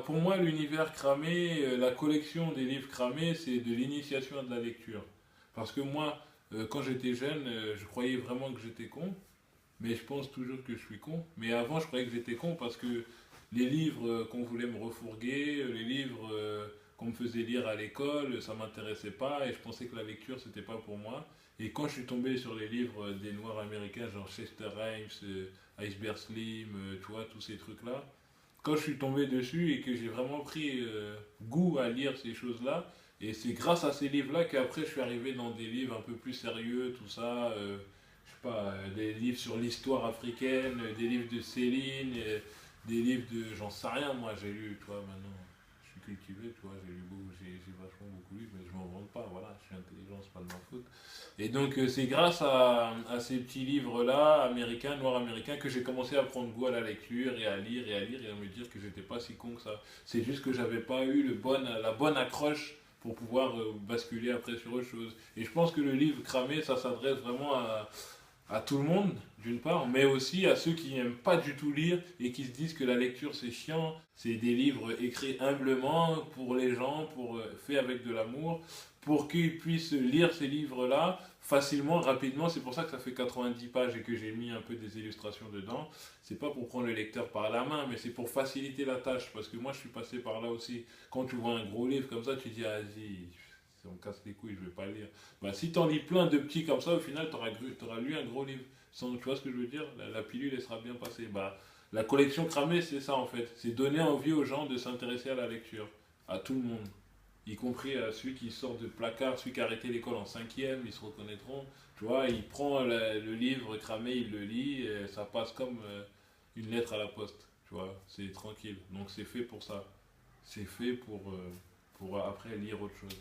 Pour moi, l'univers cramé, la collection des livres cramés, c'est de l'initiation à de la lecture. Parce que moi, quand j'étais jeune, je croyais vraiment que j'étais con, mais je pense toujours que je suis con. Mais avant, je croyais que j'étais con parce que les livres qu'on voulait me refourguer, les livres qu'on me faisait lire à l'école, ça m'intéressait pas et je pensais que la lecture, c'était pas pour moi. Et quand je suis tombé sur les livres des Noirs américains, genre Chester Himes, Iceberg Slim, tu vois, tous ces trucs-là, quand je suis tombé dessus et que j'ai vraiment pris goût à lire ces choses-là, et c'est grâce à ces livres-là qu'après je suis arrivé dans des livres un peu plus sérieux, tout ça, je sais pas, des livres sur l'histoire africaine, des livres de Céline, des livres de, j'en sais rien, moi j'ai lu, tu vois, maintenant je suis cultivé, tu vois, j'ai lu beaucoup, j'ai vachement beaucoup lu, mais je m'en vante pas, voilà, je suis intelligent, c'est pas de ma faute. Et donc c'est grâce à ces petits livres-là, américains, noirs américains, que j'ai commencé à prendre goût à la lecture et à lire et à lire et à me dire que j'étais pas si con que ça. C'est juste que j'avais pas eu la bonne accroche pour pouvoir basculer après sur autre chose. Et je pense que le livre cramé, ça s'adresse vraiment à tout le monde, d'une part, mais aussi à ceux qui n'aiment pas du tout lire et qui se disent que la lecture c'est chiant, c'est des livres écrits humblement pour les gens, faits avec de l'amour, pour qu'ils puissent lire ces livres-là facilement, rapidement. C'est pour ça que ça fait 90 pages et que j'ai mis un peu des illustrations dedans. C'est pas pour prendre le lecteur par la main, mais c'est pour faciliter la tâche. Parce que moi, je suis passé par là aussi. Quand tu vois un gros livre comme ça, tu dis, ah, vas-y, on me casse les couilles, je vais pas le lire. Bah, si t'en lis plein de petits comme ça, au final, t'auras lu un gros livre. Tu vois ce que je veux dire? La pilule, elle sera bien passée. Bah, la collection cramée, c'est ça en fait. C'est donner envie aux gens de s'intéresser à la lecture. À tout le monde. Y compris à celui qui sort de placard, celui qui a arrêté l'école en cinquième, ils se reconnaîtront. Tu vois, il prend le livre cramé, il le lit, et ça passe comme une lettre à la poste. Tu vois, c'est tranquille. Donc c'est fait pour ça. C'est fait pour après lire autre chose.